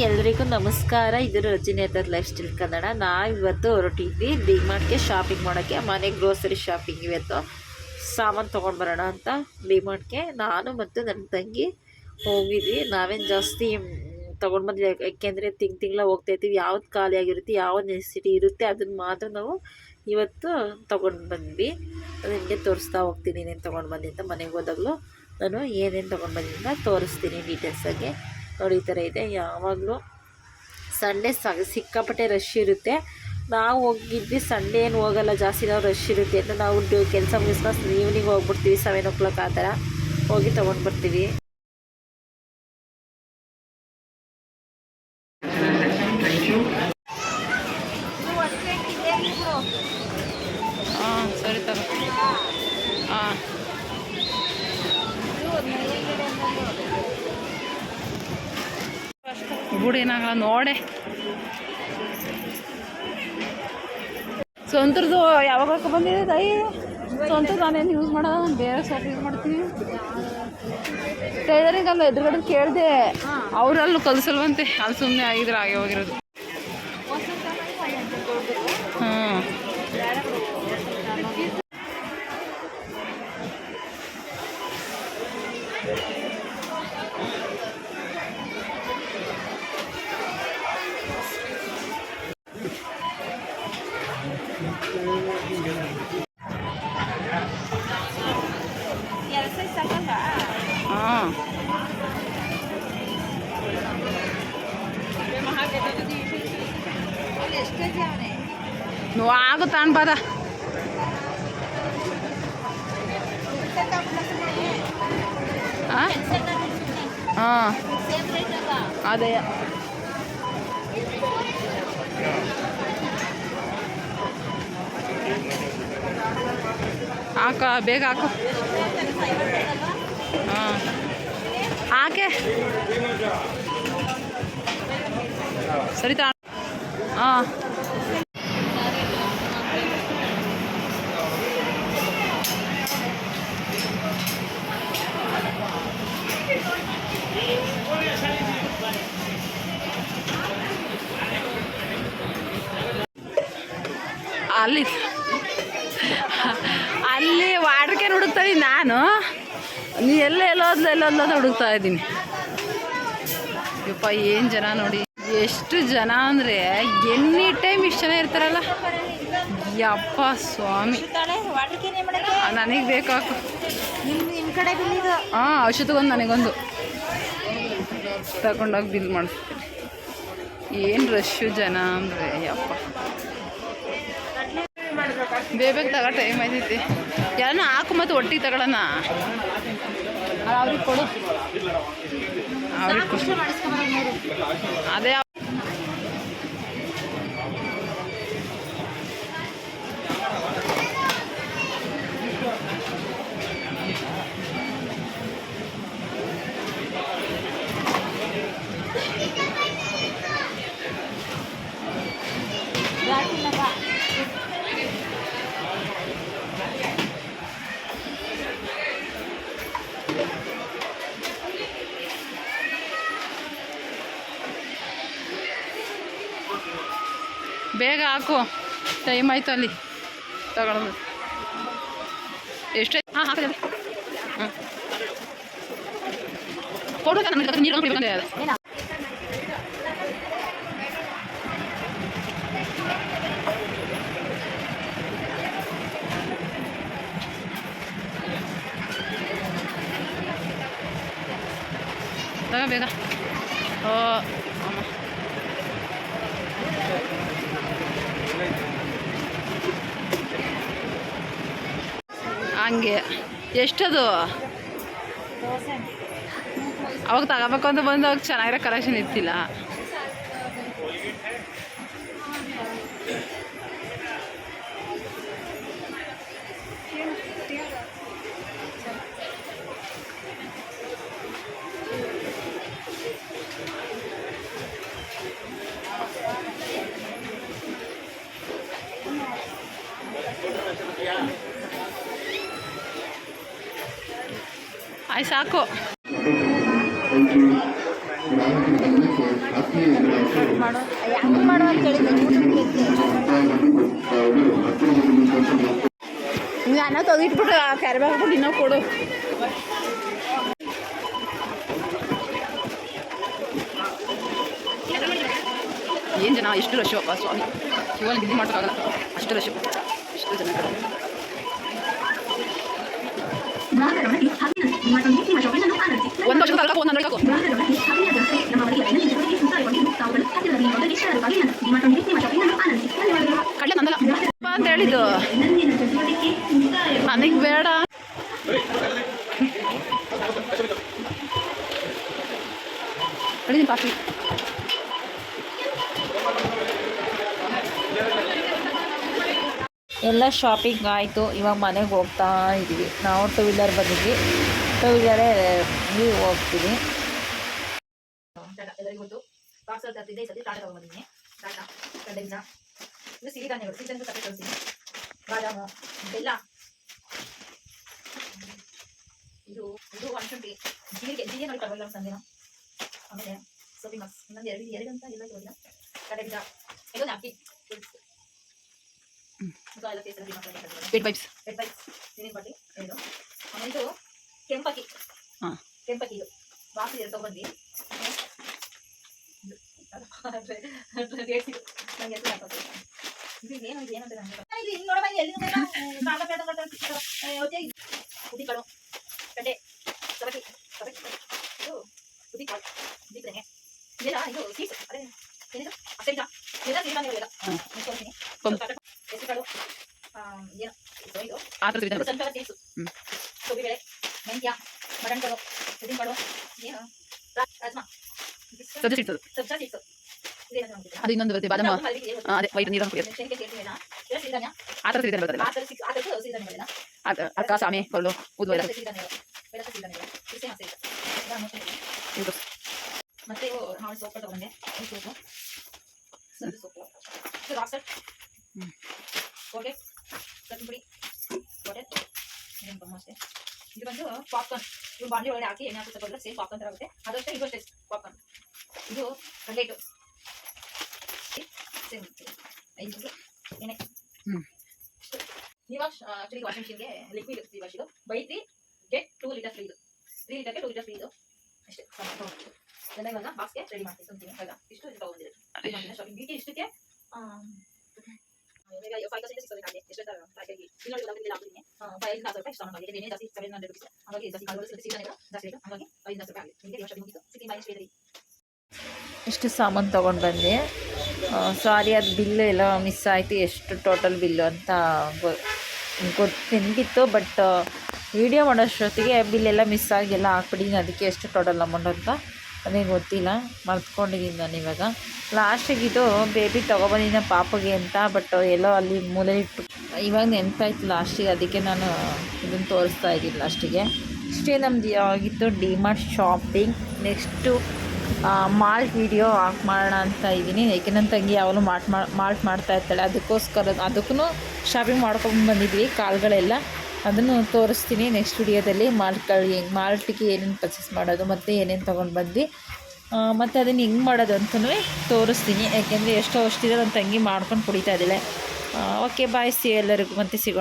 ಎಲ್ರಿಗೂ ನಮಸ್ಕಾರ. ಇದು ರಜನಿಯತ ಲೈಫ್ ಸ್ಟೈಲ್ ಕನ್ನಡ. ಇವತ್ತು ಹೊರಟಿದ್ವಿ ಡಿಮಾರ್ಟ್ಗೆ ಶಾಪಿಂಗ್ ಮಾಡೋಕ್ಕೆ. ಮನೆ ಗ್ರೋಸರಿ ಶಾಪಿಂಗ್ ಇವತ್ತು ಸಾಮಾನು ತೊಗೊಂಡು ಬರೋಣ ಅಂತ ಡಿಮಾರ್ಟ್ಗೆ ನಾನು ಮತ್ತು ನನ್ನ ತಂಗಿ ಹೋಗಿದ್ವಿ. ನಾವೇನು ಜಾಸ್ತಿ ತೊಗೊಂಡು ಬಂದ್ವಿ, ಯಾಕೆಂದರೆ ತಿಂಗಳ ಹೋಗ್ತಾಯಿರ್ತೀವಿ. ಯಾವ್ದು ಖಾಲಿ ಆಗಿರುತ್ತೆ, ಯಾವ ನೆಸಿಟಿ ಇರುತ್ತೆ ಅದನ್ನು ಮಾತ್ರ ನಾವು ಇವತ್ತು ತೊಗೊಂಡು ಬಂದ್ವಿ. ನಿಮಗೆ ತೋರಿಸ್ತಾ ಹೋಗ್ತೀನಿ ಏನೇನು ತೊಗೊಂಡು ಬಂದಿ ಅಂತ. ಮನೆಗೆ ಹೋದಾಗಲೂ ನಾನು ಏನೇನು ತೊಗೊಂಡು ಬಂದಿದ್ದ ತೋರಿಸ್ತೀನಿ ಡೀಟೇಲ್ಸಾಗಿ. ನೋಡಿ ಈ ಥರ ಇದೆ. ಯಾವಾಗಲೂ ಸಂಡೇ ಸಿಕ್ಕಾಪಟ್ಟೆ ರಶ್ ಇರುತ್ತೆ. ನಾವು ಹೋಗಿದ್ವಿ ಸಂಡೇ ಏನು ಹೋಗಲ್ಲ ಜಾಸ್ತಿ, ನಾವು ರಶ್ ಇರುತ್ತೆ ಅಂತ ನಾವು ಕೆಲಸ ಮುಗಿಸ್ಕೊಂಡು ಈವ್ನಿಂಗ್ ಹೋಗ್ಬಿಡ್ತೀವಿ. 7 o'clock ಆ ಥರ ಹೋಗಿ ತೊಗೊಂಡು ಬರ್ತೀವಿ. ಹಾಂ ಸರಿ ತಗೋ. ಹಾಂ ಬಿಡು, ಏನಾಗಲ್ಲ ನೋಡೆ. ಸ್ವಂತದ್ದು ಯಾವಾಗ ಬಂದಿದೆ ತಾಯಿ? ಸ್ವಂತದ್ದು ನಾನೇನು ಯೂಸ್ ಮಾಡೋದು, ಬೇರೆ ಸೋಪ್ ಯೂಸ್ ಮಾಡ್ತೀನಿ. ಟೈಲರಿಂಗ್ ಅಲ್ಲ, ಎದುರುಗಡೆ ಕೇಳಿದೆ, ಅವರಲ್ಲೂ ಕಲಿಸಲ್ವಂತೆ. ಅಲ್ಲಿ ಸುಮ್ಮನೆ ಆಗಿದ್ರೆ ಹಾಗೆ ಹೋಗಿರೋದು. ಹಾಂ ಹಾಂ నువ్వు ఆగుతాను పద. అదే ಹಾಕ, ಬೇಗ ಹಾಕು. ಹಾಂ ಹಾಕೆ ಸರಿ ತಾ. ಹಾಂ ಅಲ್ಲಿ ವಾಟರ್ ಕ್ಯಾನ್ ಹುಡುಕ್ತಾ ಇದ್ದೀನಿ ನಾನು. ನೀ ಎಲ್ಲೋದ್ಲು ಹುಡುಕ್ತಾ ಇದ್ದೀನಿ. ಯಪ್ಪ ಏನು ಜನ ನೋಡಿ, ಎಷ್ಟು ಜನ ಅಂದರೆ ಎನಿ ಟೈಮ್ ಇಷ್ಟು ಜನ ಇರ್ತಾರಲ್ಲ. ಯಪ್ಪ ಸ್ವಾಮಿ, ನನಗೆ ಬೇಕು ಹಾಕು. ಹಾಂ ಔಷಧಗೊಂದು ನನಗೊಂದು ತಗೊಂಡೋಗಿ ಬಿಲ್ ಮಾಡಿಸ್ತೀನಿ. ಏನು ರಶ್ಶು ಜನ ಅಂದರೆ ಯಪ್ಪ. ಬೇಗ ತಗೋ, ಟೈಮ್ ಆಯ್ತೈತಿ. ಯಾರನ್ನ ಹಾಕು ಮತ್ತು ಒಟ್ಟಿಗೆ ತಗೊಳ್ಳೋಣ. ಅವ್ರಿಗೆ ಕೊಡು, ಅವ್ರಿಗೆ ಕೊಡು. ಅದೇ ಬೇಗ ಹಾಕು, ಟೈಮ್ ಆಯಿತು ಅಲ್ಲಿ ತಗೊಳ್ಳೋದು. ಎಷ್ಟೇ? ಹಾಂ ಹಾಕಿದೆ. ಹಾಂ ಕೊಡು, ನನಗೆ ನೀರು ಕುಡಿಬೇಕಂದ್ರೆ ತಗೋ ಬೇಗ. ಓ ಅಮ್ಮ, ಹಂಗೆ ಎಷ್ಟದು? ಅವಾಗ ತಗೋಬೇಕು ಅಂತ ಬಂದು ಅವಾಗ ಚೆನ್ನಾಗಿರೋ ಕಲೆಕ್ಷನ್ ಇರ್ತಿಲ್ಲ. ಆಯ್ತು ಸಾಕು. ಮಾಡು ಹೆಂಗೆ ಮಾಡು ಅಂತ ಹೇಳಿದ್ದೆ ನೀವು ಅನ್ನ ತೆಗಿಟ್ಬಿಟ್ಟು ಕರಿಬೇವು ಹಾಕ್ಬಿಟ್ಟು ಇನ್ನೂ ಕೊಡು. ಏನು ಜನ ಎಷ್ಟು ರಶ್ ಅಪ್ಪ ಸ್ವಾಮಿ, ಶಿವನಿಗೆ ಇದು ಮಾಡೋಕ್ಕಾಗಲ್ಲ ಅಷ್ಟು ರಶ್, ಎಷ್ಟು ಜನ. ಒಂದು ವರ್ಷದ ತಲಕ ಒಂದು ನೋಡಬೇಕು. ಕಡ್ಲೆ ನಂದಲ್ಲ ಅಂತ ಹೇಳಿದ್ದು ನನಗೆ ಬೇಡ. ಕಾಫಿ ಎಲ್ಲ ಶಾಪಿಂಗ್ ಆಯಿತು. ಇವಾಗ ಮನೆಗೆ ಹೋಗ್ತಾ ಇದ್ದೀವಿ. ನಾವು ಟೂ ವೀಲರ್ ಬಂದಿದ್ವಿ, ಟೂ ವೀಲರೇ ನೀವು ಹೋಗ್ತೀವಿ. ಎಲ್ಲರಿಗೂ ಗೊತ್ತು ಪಾರ್ಸಲ್ ತರ್ತಿದ್ದೆ. ಈ ಸತಿ ಟಾಟಾ ತಗೊಂಡಿದ್ದೀನಿ. ಟಾಟಾ ಕಡೆಯಿಂದ ಇದು ಸಿರಿಧಾನ್ಯಗಳು, ಸಿರಿಧಾನ್ಯಗಳು ತಪ್ಪೆ ಕಳಿಸ್ತೀನಿ. ಬಾದಾಮು, ಬೆಲ್ಲ, ಇದು ಇದು ಒಣಶುಂಠಿ, ಜೀರಿಗೆ ನೋಡಿ ಪರವಾಗಿಲ್ಲ ಸಂದೇನ. ಆಮೇಲೆ ಸೋಪಿ ಮಾಸ್ ಇನ್ನೊಂದು ಎರಡು ಅಂತ ಎಲ್ಲ ತೋರಿಲ್ಲ. ಕಡೆಯಿಂದ ಇದೊಂದು ಅಕ್ಕಿ ಪೆಟ್ ಪೈಪ್ಸ್ ನೀರಿನ ಬಾಟ್ಲಿ ಎರಡು. ಆಮೇಲೆ ಇದು ಕೆಂಪಕ್ಕಿ, ಕೆಂಪಕ್ಕಿ ಇದು ಬಾಕ್ಸ್ ಎರಡು ತಗೊಂಡ್ಬಂದು ಉದ್ದಿಕಾಳು, ಕಡ್ಡೆ, ಸಬಕಿ ಇದು ಉದ್ದಿಕಾಳು, ಉದ್ದಿಕನೆ ಇದೆಲ್ಲ ಇದು ಸೀಡ್ಸ್. ಅದೇ ಏನಿದು ಅಸೆಂಟ ಇದೆಲ್ಲ ಸಿರಿಧಾನ್ಯಗಳೆಲ್ಲ ಮುಚ್ಕೊಳ್ತೀನಿ. ಹೆಸರುಕಾಳು, ಏನು ಇದು ಸನ್ಫ್ಲವರ್ ಸೀಡ್ಸು, ತೊಗರಿಬೇಳೆ, ಮೆಂತ್ಯ, ಮಟನ್ ಕಾಳು, ಉದ್ದಿನಕಾಳು, ಏನು ರಾಜ್ಮಾ, ಸಬ್ಜಾ ಸೀಡ್ಸು, ಅದು ಇನ್ನೊಂದು ಬರುತ್ತೆ ಬಾದಾಮ, ಅದೇ ವೈಟ್ ನೀರು ಹಾಕಿ ಆ ಥರ ಸಿರಿಧಾನ್ಯ ಬರ್ತಲ್ಲ, ಅಕ್ಕ ಸಾಮೆ ಕಳ್ಳು ಉದ್ವ ಎಲ್ಲ ಮತ್ತೆ ನಾವು ಸೊಪ್ಪು ತಗೊಂಡೆ. ಸೊಪ್ಪು ಸೊಪ್ಪು ರಾಕ್ಸಟ್ ಕೋಟೆ ಕಟ್ಟಿಪುಡಿ ಕೋಟೆ ಅಷ್ಟೇ. ಇದು ಬಂದು ಪಾಪ್ಕಾರ್ನ್. ಇವು ಬಾಂಡ್ಲಿ ಒಳಗಡೆ ಹಾಕಿ ಎಣ್ಣೆ ಹಾಕಿ ತಗೊಂಡ್ರೆ ಸೇಮ್ ಪಾಪ್ಕಾರ್ನ್ ಥರ ಆಗುತ್ತೆ. ಅದಷ್ಟೇ ಇದು ಅಷ್ಟೇ ಪಾಪ್ಕಾರ್ನ್. ಇದು ಕಡ್ಲೆಟು ಸೇಮ್ 5 ಎಣ್ಣೆ. ನೀವು ಆಕ್ಚುಲಿ ವಾಷಿಂಗ್ ಮಿಷಿನ್ಗೆ ಲಿಕ್ವಿಡ್ ಫ್ರೀ ವಾಶ್ ಇದು ಬೈ 3 ಗೆಟ್ 2 ಲೀಟರ್ ಫ್ರೀ. ಇದು 3 ಲೀಟರ್ಗೆ 2 ಲೀಟರ್ ಫ್ರೀ. ಇದು ಅಷ್ಟೇ ಎಲ್ಲ ಇವಾಗ ಬಾಕ್ಸ್ಗೆ ರೆಡಿ ಮಾಡ್ತೀವಿ. ಸುಮ್ತೀನಿ ಇವಾಗ ಇಷ್ಟು ಇದು ತಗೊಂಡಿದ್ದೀವಿ ಶಾಪಿಂಗ್ ವೀಕೆ. ಇಷ್ಟಕ್ಕೆ ಇವಾಗ 5,000 6,000 ಎಷ್ಟು ಪ್ಯಾಕೇಜ್ ಇನ್ನೊಂದು ಗೊತ್ತಾಗ್ತಿಲ್ಲ ಆಗ್ತೀನಿ. 5,000 ರೂಪಾಯಿ ಇಷ್ಟು ಮಾಡಿ ಏನೇ ಜಾಸ್ತಿ 700 ರೂಪೀಸ್. ಹಾಗಾಗಿ ಜಾಸ್ತಿ ಕಾಲು ಸೀಸನ್ ಇದೆ ಜಾಸ್ತಿ ರೇಟ್. ಹಾಗಾಗಿ 5,000 ರೂಪಾಯಿ ಆಗಿದೆ. ನಿಮಗೆ ಶಾಪಿಂಗ್ ಮುಗಿತು. ಸಿಟಿ ಮೈನಸ್ 3 ಇಷ್ಟು ಸಾಮಾನು ತೊಗೊಂಡು ಬಂದೆ. ಸಾರಿ, ಅದು ಬಿಲ್ಲು ಎಲ್ಲ ಮಿಸ್ ಆಯಿತು. ಎಷ್ಟು ಟೋಟಲ್ ಬಿಲ್ಲು ಅಂತ ನೆನಪಿತ್ತು, ಬಟ್ ವಿಡಿಯೋ ಮಾಡೋಷ್ಟೊತ್ತಿಗೆ ಬಿಲ್ಲೆಲ್ಲ ಮಿಸ್ ಆಗಿ ಎಲ್ಲ ಹಾಕ್ಬಿಟ್ಟಿದ್ದೀನಿ. ಅದಕ್ಕೆ ಎಷ್ಟು ಟೋಟಲ್ ಅಮೌಂಟ್ ಅಂತ ಅದೇ ಗೊತ್ತಿಲ್ಲ, ಮರ್ತ್ಕೊಂಡಿದ್ದೀನಿ ನಾನು. ಇವಾಗ ಲಾಸ್ಟಿಗೆ ಇದು ಬೇಬಿ ತೊಗೊಬಂದಿದ್ದ ಪಾಪಗೆ ಅಂತ, ಬಟ್ ಎಲ್ಲೋ ಅಲ್ಲಿ ಮೂಲೆ ಇಟ್ಟು ಇವಾಗ ನೆನಪಾಯ್ತು ಲಾಸ್ಟಿಗೆ. ಅದಕ್ಕೆ ನಾನು ಇದನ್ನು ತೋರಿಸ್ತಾ ಇದ್ದೀನಿ ಲಾಸ್ಟಿಗೆ. ಇಷ್ಟೇ ನಮ್ದು ಆಗಿತ್ತು ಡಿಮಾರ್ಟ್ ಶಾಪಿಂಗ್. ನೆಕ್ಸ್ಟು ಮಾಲ್ಟ್ ವೀಡಿಯೋ ಹಾಕಿ ಮಾಡೋಣ ಅಂತ ಇದ್ದೀನಿ. ಏಕೆ ನನ್ನ ತಂಗಿ ಯಾವಾಗಲೂ ಮಾಲ್ಟ್ ಮಾಡ್ತಾ ಇರ್ತಾಳೆ, ಅದಕ್ಕೋಸ್ಕರ ಅದಕ್ಕೂ ಶಾಪಿಂಗ್ ಮಾಡ್ಕೊಂಡು ಬಂದಿದ್ವಿ ಕಾಳುಗಳೆಲ್ಲ. ಅದನ್ನು ತೋರಿಸ್ತೀನಿ ನೆಕ್ಸ್ಟ್ ವಿಡಿಯೋದಲ್ಲಿ. ಮಾಲ್ಟಿಗೆ ಏನೇನು ಪರ್ಚೇಸ್ ಮಾಡೋದು ಮತ್ತು ಏನೇನು ತೊಗೊಂಡು ಬಂದು ಮತ್ತು ಅದನ್ನು ಹೆಂಗೆ ಮಾಡೋದು ಅಂತಲೂ ತೋರಿಸ್ತೀನಿ. ಯಾಕೆಂದರೆ ಎಷ್ಟೋ ವರ್ಷದಿಂದ ನನ್ನ ತಂಗಿ ಮಾಡ್ಕೊಂಡು ಕುಡಿತಾ ಇದ್ದಾಳೆ. ಓಕೆ ಬಾಯ್, ಎಲ್ಲರಿಗೂ ಮತ್ತೆ ಸಿಗೋಣ.